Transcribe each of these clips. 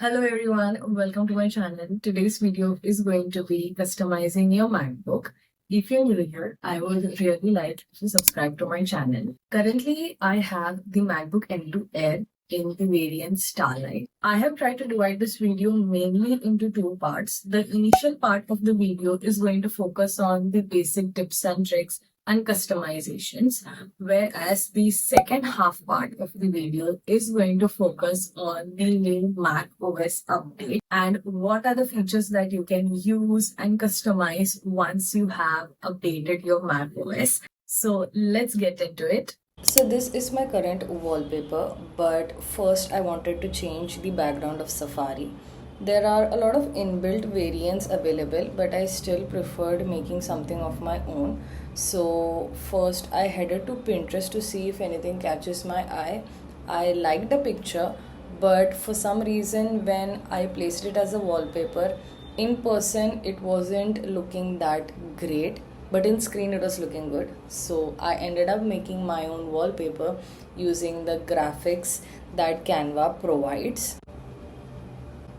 Hello everyone, welcome to my channel. Today's video is going to be customizing your MacBook. If you're new here, I would really like to subscribe to my channel. Currently, I have the MacBook M2 Air in the variant Starlight. I have tried to divide this video mainly into two parts. The initial part of the video is going to focus on the basic tips and tricks and customizations, whereas the second half part of the video is going to focus on the new Mac OS update and what are the features that you can use and customize once you have updated your Mac OS. So let's get into it. So this is my current wallpaper, but first I wanted to change the background of Safari. There are a lot of inbuilt variants available, but I still preferred making something of my own. So first I headed to Pinterest to see if anything catches my eye. I liked the picture, but for some reason when I placed it as a wallpaper, in person it wasn't looking that great, but in screen it was looking good. So I ended up making my own wallpaper using the graphics that Canva provides.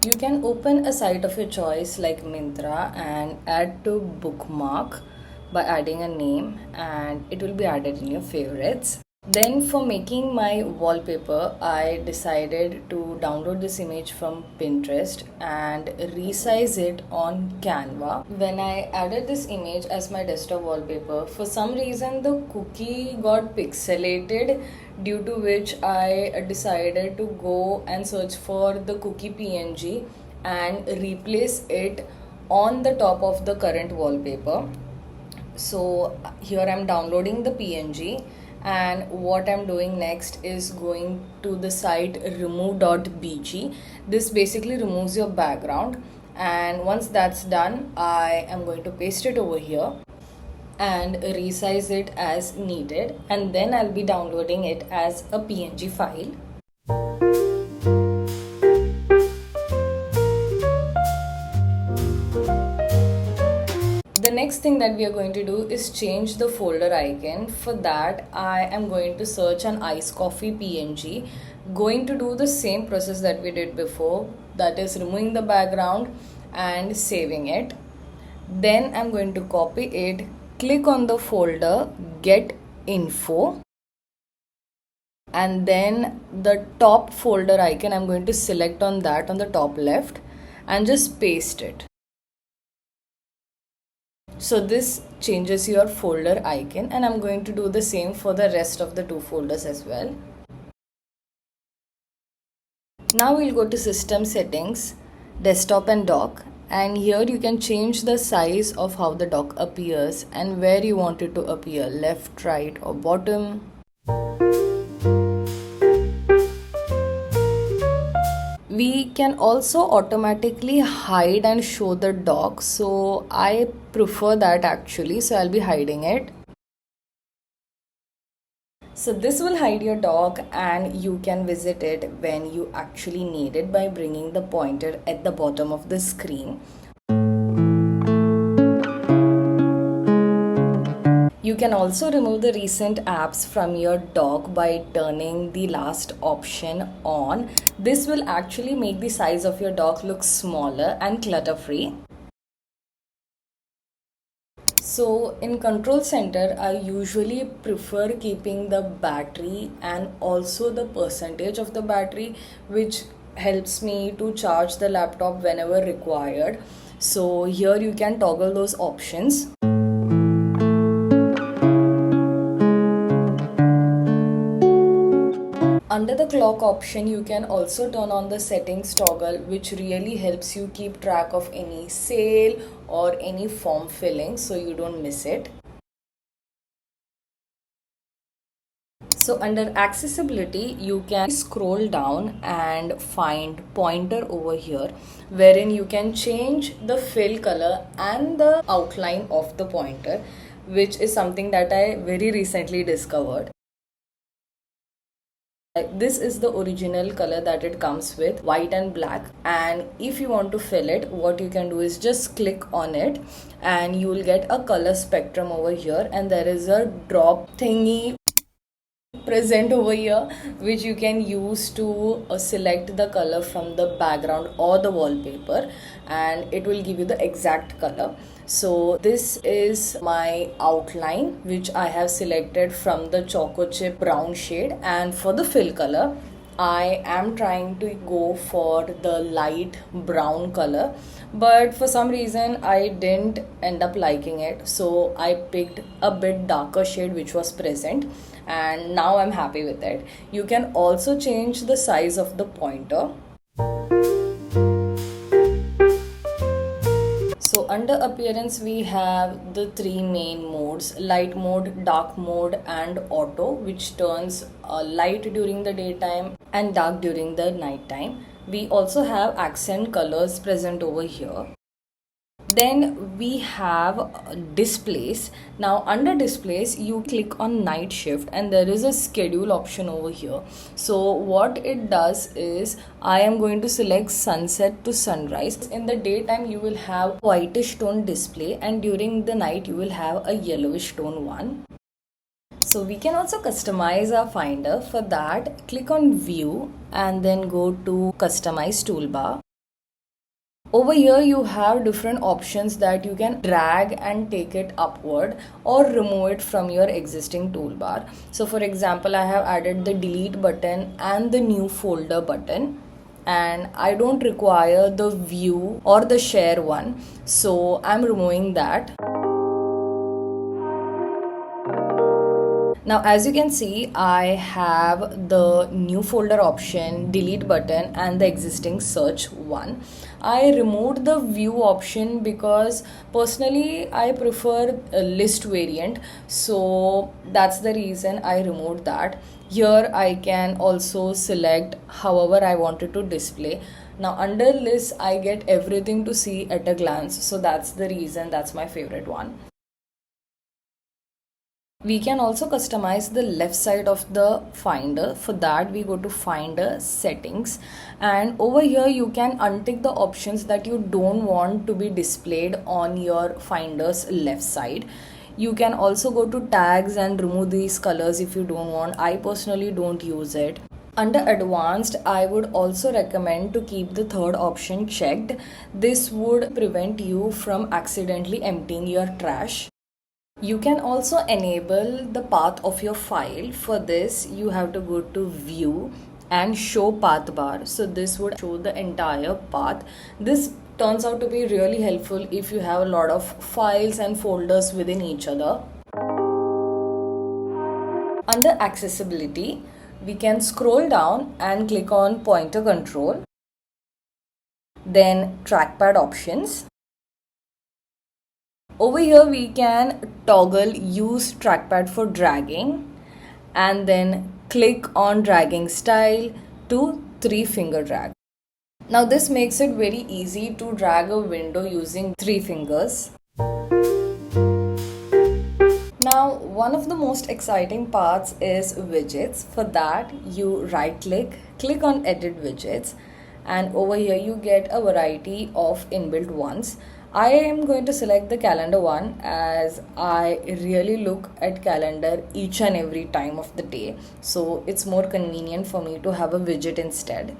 You can open a site of your choice like Myntra and add to bookmark by adding a name, and it will be added in your favorites. Then for making my wallpaper, I decided to download this image from Pinterest and resize it on Canva. When I added this image as my desktop wallpaper, for some reason the cookie got pixelated, due to which I decided to go and search for the cookie PNG and replace it on the top of the current wallpaper. So here I'm downloading the PNG, and what I'm doing next is going to the site remove.bg. This basically removes your background, and once that's done, I am going to paste it over here and resize it as needed, and then I'll be downloading it as a PNG file. The next thing that we are going to do is change the folder icon. For that, I am going to search an iced coffee PNG. Going to do the same process that we did before, that is removing the background and saving it. Then I'm going to copy it, click on the folder, get info, and then the top folder icon I'm going to select on that on the top left and just paste it. So this changes your folder icon, and I'm going to do the same for the rest of the two folders as well. Now we'll go to system settings, desktop and dock, and here you can change the size of how the dock appears and where you want it to appear, left, right or bottom. We can also automatically hide and show the dock, so I prefer that actually, so I'll be hiding it. So this will hide your dock, and you can visit it when you actually need it by bringing the pointer at the bottom of the screen. You can also remove the recent apps from your dock by turning the last option on. This will actually make the size of your dock look smaller and clutter-free. So in control center, I usually prefer keeping the battery and also the percentage of the battery, which helps me to charge the laptop whenever required. So here you can toggle those options. Under the clock option, you can also turn on the settings toggle, which really helps you keep track of any sale or any form filling so you don't miss it. So under accessibility, you can scroll down and find pointer over here, wherein you can change the fill color and the outline of the pointer, which is something that I very recently discovered. This is the original color that it comes with, white and black, and if you want to fill it, what you can do is just click on it and you will get a color spectrum over here, and there is a drop thingy present over here, which you can use to select the color from the background or the wallpaper, and it will give you the exact color. So this is my outline, which I have selected from the choco chip brown shade, and for the fill color I am trying to go for the light brown color, but for some reason I didn't end up liking it, so I picked a bit darker shade which was present, and now I'm happy with it. You can also change the size of the pointer. So under appearance we have the three main modes: light mode, dark mode and auto, which turns light during the daytime and dark during the night time. We also have accent colors present over here. Then we have displays. Now under displays you click on night shift and there is a schedule option over here. So what it does is I am going to select sunset to sunrise. In the daytime you will have whitish tone display and during the night you will have a yellowish tone one. So we can also customize our finder. For that, click on view and then go to customize toolbar. Over here you have different options that you can drag and take it upward or remove it from your existing toolbar. So for example, I have added the delete button and the new folder button, and I don't require the view or the share one, so I'm removing that. Now as you can see, I have the new folder option, delete button and the existing search one. I removed the view option because personally I prefer a list variant, so that's the reason I removed that. Here I can also select however I wanted to display. Now under list I get everything to see at a glance, so that's the reason that's my favorite one. We can also customize the left side of the finder. For that we go to finder settings, and over here you can untick the options that you don't want to be displayed on your finder's left side. You can also go to tags and remove these colors if you don't want. I personally don't use it. Under advanced, I would also recommend to keep the third option checked. This would prevent you from accidentally emptying your trash. You can also enable the path of your file. For this you have to go to view and show path bar. So this would show the entire path. This turns out to be really helpful if you have a lot of files and folders within each other. Under accessibility, we can scroll down and click on pointer control, then trackpad options. Over here we can toggle use trackpad for dragging and then click on dragging style to 3-finger drag. Now this makes it very easy to drag a window using 3 fingers. Now one of the most exciting parts is widgets. For that you right click on edit widgets, and over here you get a variety of inbuilt ones. I am going to select the calendar one as I really look at calendar each and every time of the day, so it's more convenient for me to have a widget instead.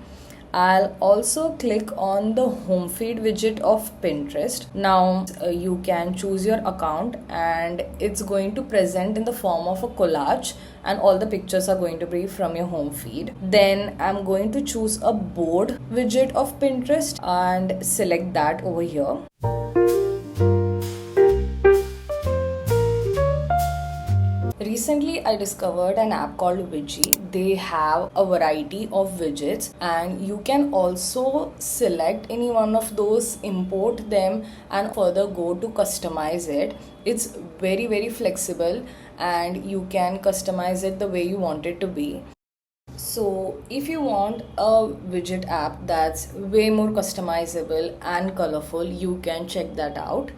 I'll also click on the home feed widget of Pinterest. Now you can choose your account and it's going to present in the form of a collage, and all the pictures are going to be from your home feed. Then I'm going to choose a board widget of Pinterest and select that over here. Recently I discovered an app called Widgets. They have a variety of widgets and you can also select any one of those, import them and further go to customize it. It's very flexible and you can customize it the way you want it to be. So if you want a widget app that's way more customizable and colorful, you can check that out.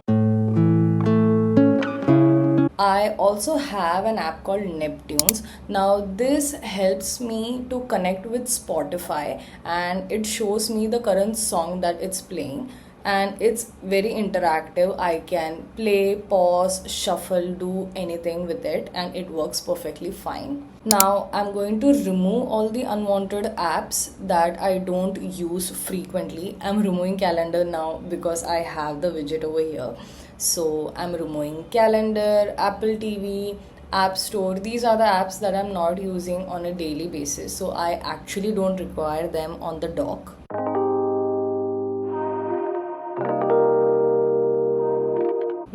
I also have an app called Neptunes. Now this helps me to connect with Spotify and it shows me the current song that it's playing. and it's very interactive. I can play, pause, shuffle, do anything with it, and it works perfectly fine. Now I'm going to remove all the unwanted apps that I don't use frequently. I'm removing calendar now because I have the widget over here. So I'm removing calendar, Apple TV, App Store. These are the apps that I'm not using on a daily basis, so I actually don't require them on the dock.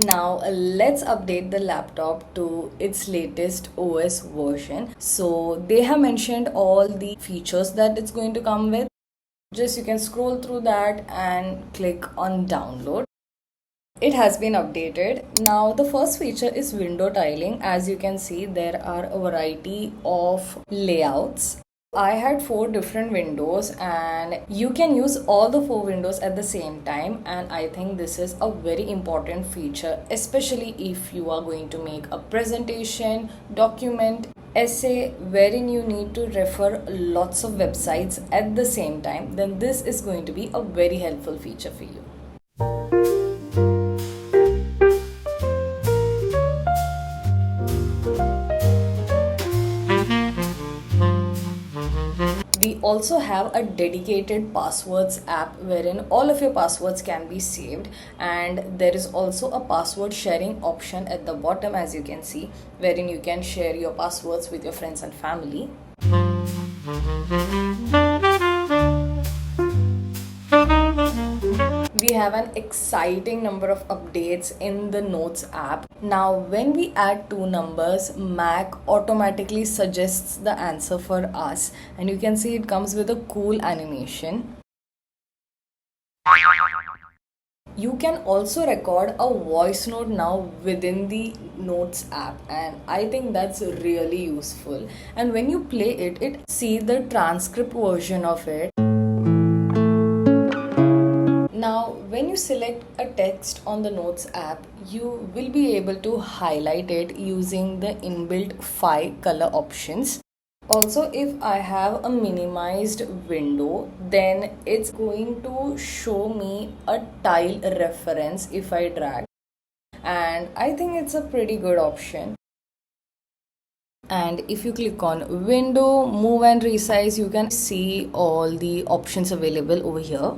Now let's update the laptop to its latest OS version. So they have mentioned all the features that it's going to come with. Just you can scroll through that and click on download. It has been updated. Now the first feature is window tiling. As you can see, there are a variety of layouts. I had 4 different windows and you can use all the 4 windows at the same time, and I think this is a very important feature, especially if you are going to make a presentation, document, essay wherein you need to refer lots of websites at the same time. Then this is going to be a very helpful feature for you. We also have a dedicated passwords app wherein all of your passwords can be saved, and there is also a password sharing option at the bottom, as you can see, wherein you can share your passwords with your friends and family. We have an exciting number of updates in the Notes app. Now, when we add 2 numbers, Mac automatically suggests the answer for us, and you can see it comes with a cool animation. You can also record a voice note now within the Notes app, and I think that's really useful. And when you play it, it see the transcript version of it. Now, when you select a text on the Notes app, you will be able to highlight it using the inbuilt 5 color options. Also, if I have a minimized window, then it's going to show me a tile reference if I drag. And I think it's a pretty good option. And if you click on window, move and resize, you can see all the options available over here.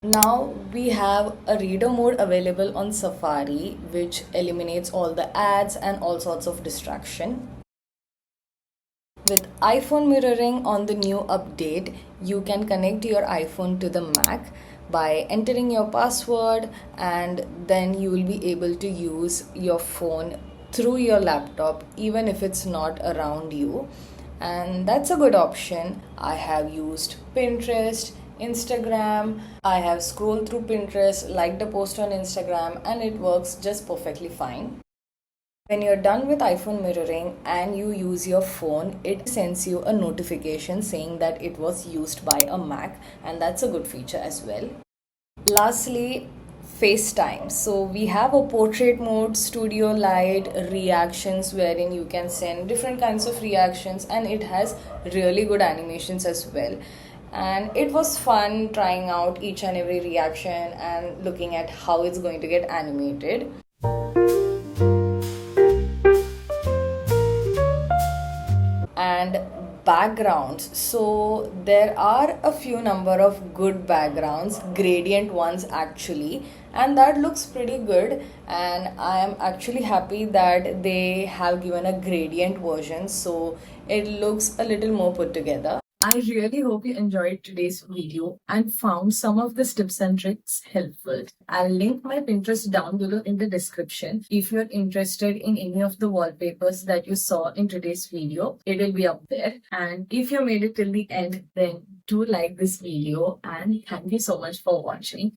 Now we have a reader mode available on Safari, which eliminates all the ads and all sorts of distraction. With iPhone mirroring on the new update, you can connect your iPhone to the Mac by entering your password, and then you will be able to use your phone through your laptop even if it's not around you. And that's a good option. I have used Pinterest, Instagram. I have scrolled through Pinterest, liked a post on Instagram, and it works just perfectly fine. When you're done with iPhone mirroring and you use your phone, it sends you a notification saying that it was used by a Mac, and that's a good feature as well. Lastly, FaceTime. So we have a portrait mode, studio light, reactions, wherein you can send different kinds of reactions, and it has really good animations as well. And it was fun trying out each and every reaction and looking at how it's going to get animated. And backgrounds, so there are a few number of good backgrounds, gradient ones actually, and that looks pretty good, and I am actually happy that they have given a gradient version, so it looks a little more put together. I really hope you enjoyed today's video and found some of the tips and tricks helpful. I'll link my Pinterest down below in the description. If you're interested in any of the wallpapers that you saw in today's video, it will be up there. And if you made it till the end, then do like this video, and thank you so much for watching.